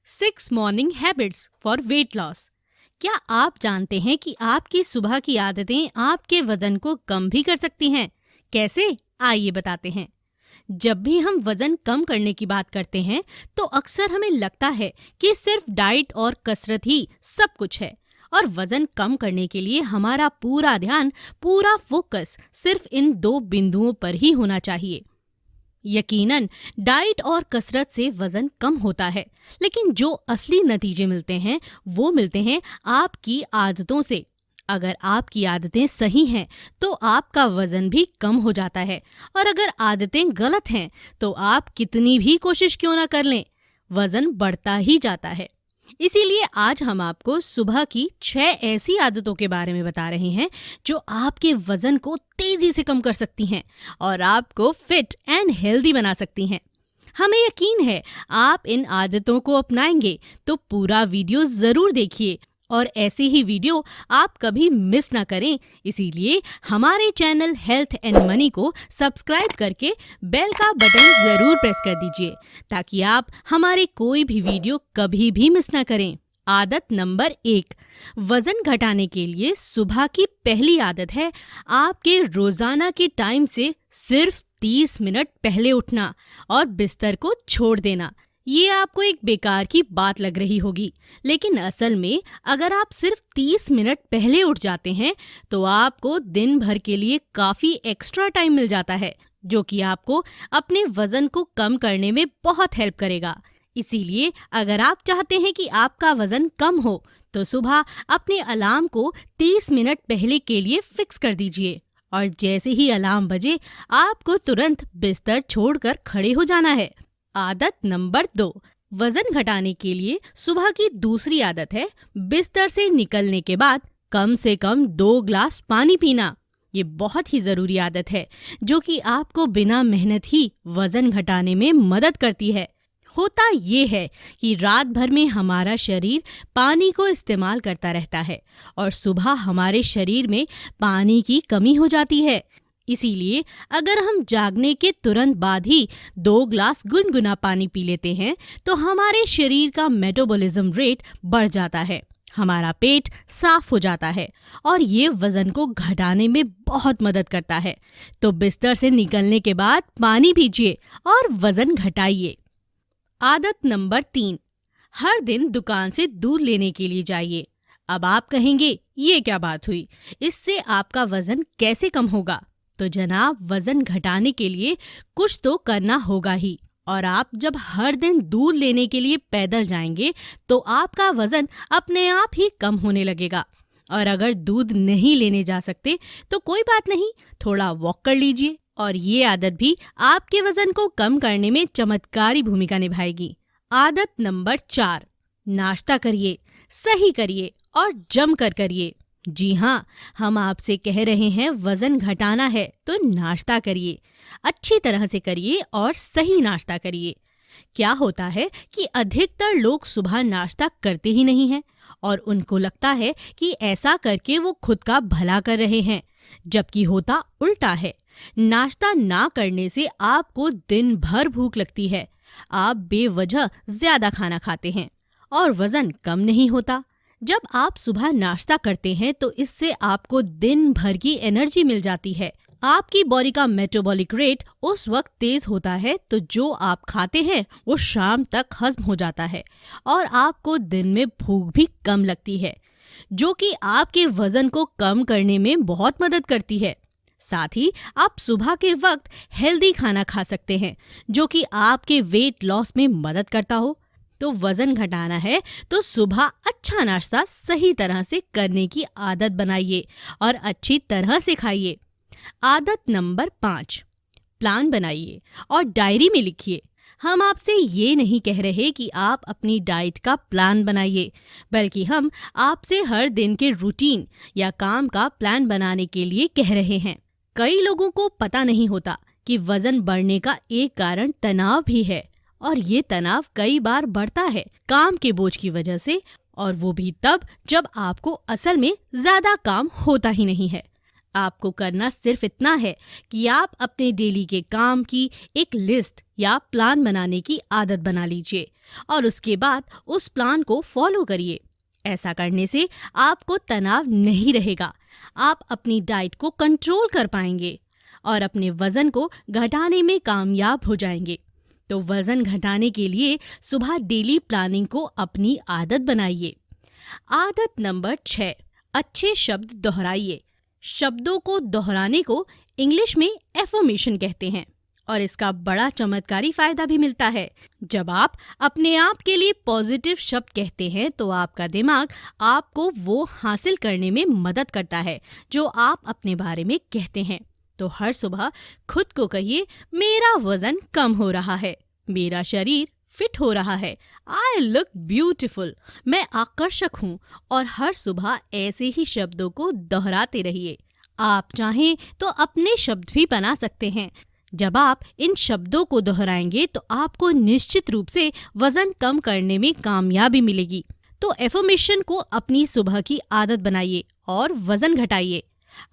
6 morning habits for weight loss. क्या आप जानते हैं कि आपकी सुबह की आदतें आपके वजन को कम भी कर सकती हैं? कैसे? आइए बताते हैं। जब भी हम वजन कम करने की बात करते हैं तो अक्सर हमें लगता है कि सिर्फ डाइट और कसरत ही सब कुछ है और वजन कम करने के लिए हमारा पूरा ध्यान, पूरा फोकस सिर्फ इन 2 बिंदुओं पर ही होना चाहिए। यकीनन डाइट और कसरत से वजन कम होता है, लेकिन जो असली नतीजे मिलते हैं वो मिलते हैं आपकी आदतों से। अगर आपकी आदतें सही हैं तो आपका वजन भी कम हो जाता है, और अगर आदतें गलत हैं तो आप कितनी भी कोशिश क्यों ना कर लें, वजन बढ़ता ही जाता है। इसीलिए आज हम आपको सुबह की 6 ऐसी आदतों के बारे में बता रहे हैं जो आपके वजन को तेजी से कम कर सकती हैं और आपको फिट एंड हेल्दी बना सकती हैं। हमें यकीन है आप इन आदतों को अपनाएंगे, तो पूरा वीडियो जरूर देखिए और ऐसे ही वीडियो आप कभी मिस ना करें। इसीलिए हमारे चैनल हेल्थ एंड मनी को सब्सक्राइब करके बेल का बटन जरूर प्रेस कर दीजिए ताकि आप हमारे कोई भी वीडियो कभी भी मिस ना करें। आदत नंबर 1, वजन घटाने के लिए सुबह की पहली आदत है आपके रोजाना के टाइम से सिर्फ 30 मिनट पहले उठना और बिस्तर को छोड़ देना। ये आपको एक बेकार की बात लग रही होगी, लेकिन असल में अगर आप सिर्फ 30 मिनट पहले उठ जाते हैं तो आपको दिन भर के लिए काफी एक्स्ट्रा टाइम मिल जाता है, जो कि आपको अपने वजन को कम करने में बहुत हेल्प करेगा। इसीलिए अगर आप चाहते हैं कि आपका वजन कम हो तो सुबह अपने अलार्म को 30 मिनट पहले के लिए फिक्स कर दीजिए और जैसे ही अलार्म बजे आपको तुरंत बिस्तर छोड़कर खड़े हो जाना है। आदत नंबर 2, वजन घटाने के लिए सुबह की दूसरी आदत है बिस्तर से निकलने के बाद कम से कम 2 ग्लास पानी पीना। ये बहुत ही जरूरी आदत है जो कि आपको बिना मेहनत ही वजन घटाने में मदद करती है। होता ये है कि रात भर में हमारा शरीर पानी को इस्तेमाल करता रहता है और सुबह हमारे शरीर में पानी की कमी हो जाती है। इसीलिए अगर हम जागने के तुरंत बाद ही 2 ग्लास गुनगुना पानी पी लेते हैं तो हमारे शरीर का मेटाबॉलिज्म रेट बढ़ जाता है, हमारा पेट साफ हो जाता है और ये वजन को घटाने में बहुत मदद करता है। तो बिस्तर से निकलने के बाद पानी पीजिए और वजन घटाइए। आदत नंबर 3, हर दिन दुकान से दूध लेने के लिए जाइए। अब आप कहेंगे ये क्या बात हुई, इससे आपका वजन कैसे कम होगा? तो जनाब, वजन घटाने के लिए कुछ तो करना होगा ही, और आप जब हर दिन दूध लेने के लिए पैदल जाएंगे तो आपका वजन अपने आप ही कम होने लगेगा। और अगर दूध नहीं लेने जा सकते तो कोई बात नहीं, थोड़ा वॉक कर लीजिए और ये आदत भी आपके वजन को कम करने में चमत्कारी भूमिका निभाएगी। आदत नंबर 4, नाश्ता करिए, सही करिए और जमकर करिए। जी हाँ, हम आपसे कह रहे हैं वजन घटाना है तो नाश्ता करिए, अच्छी तरह से करिए और सही नाश्ता करिए। क्या होता है कि अधिकतर लोग सुबह नाश्ता करते ही नहीं हैं और उनको लगता है कि ऐसा करके वो खुद का भला कर रहे हैं, जबकि होता उल्टा है। नाश्ता ना करने से आपको दिन भर भूख लगती है, आप बेवजह ज्यादा खाना खाते हैं और वजन कम नहीं होता। जब आप सुबह नाश्ता करते हैं तो इससे आपको दिन भर की एनर्जी मिल जाती है। आपकी बॉडी का मेटाबॉलिक रेट उस वक्त तेज होता है तो जो आप खाते हैं वो शाम तक हजम हो जाता है और आपको दिन में भूख भी कम लगती है, जो कि आपके वजन को कम करने में बहुत मदद करती है। साथ ही आप सुबह के वक्त हेल्दी खाना खा सकते हैं जो कि आपके वेट लॉस में मदद करता हो। तो वजन घटाना है तो सुबह अच्छा नाश्ता सही तरह से करने की आदत बनाइए और अच्छी तरह से खाइए। आदत नंबर 5, प्लान बनाइए और डायरी में लिखिए। हम आपसे ये नहीं कह रहे कि आप अपनी डाइट का प्लान बनाइए, बल्कि हम आपसे हर दिन के रूटीन या काम का प्लान बनाने के लिए कह रहे हैं। कई लोगों को पता नहीं होता कि वजन बढ़ने का एक कारण तनाव भी है, और ये तनाव कई बार बढ़ता है काम के बोझ की वजह से, और वो भी तब जब आपको असल में ज्यादा काम होता ही नहीं है। आपको करना सिर्फ इतना है कि आप अपने डेली के काम की एक लिस्ट या प्लान बनाने की आदत बना लीजिए और उसके बाद उस प्लान को फॉलो करिए। ऐसा करने से आपको तनाव नहीं रहेगा, आप अपनी डाइट को कंट्रोल कर पाएंगे और अपने वजन को घटाने में कामयाब हो जाएंगे। तो वजन घटाने के लिए सुबह डेली प्लानिंग को अपनी आदत बनाइए। आदत नंबर 6, अच्छे शब्द दोहराइए। शब्दों को दोहराने को इंग्लिश में एफर्मेशन कहते हैं और इसका बड़ा चमत्कारी फायदा भी मिलता है। जब आप अपने आप के लिए पॉजिटिव शब्द कहते हैं तो आपका दिमाग आपको वो हासिल करने में मदद करता है जो आप अपने बारे में कहते हैं। तो हर सुबह खुद को कहिए, मेरा वजन कम हो रहा है, मेरा शरीर फिट हो रहा है, आई लुक ब्यूटिफुल, मैं आकर्षक हूँ। और हर सुबह ऐसे ही शब्दों को दोहराते रहिए। आप चाहें तो अपने शब्द भी बना सकते हैं। जब आप इन शब्दों को दोहराएंगे तो आपको निश्चित रूप से वजन कम करने में कामयाबी मिलेगी। तो एफर्मेशन को अपनी सुबह की आदत बनाइए और वजन घटाइए।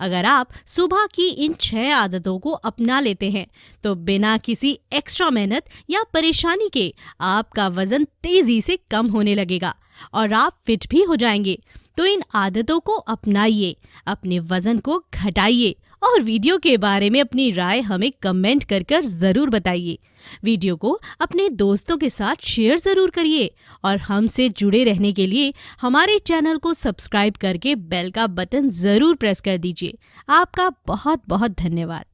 अगर आप सुबह की इन 6 आदतों को अपना लेते हैं तो बिना किसी एक्स्ट्रा मेहनत या परेशानी के आपका वजन तेजी से कम होने लगेगा और आप फिट भी हो जाएंगे। तो इन आदतों को अपनाइए, अपने वजन को घटाइए और वीडियो के बारे में अपनी राय हमें कमेंट कर जरूर बताइए। वीडियो को अपने दोस्तों के साथ शेयर जरूर करिए और हमसे जुड़े रहने के लिए हमारे चैनल को सब्सक्राइब करके बेल का बटन जरूर प्रेस कर दीजिए। आपका बहुत बहुत धन्यवाद।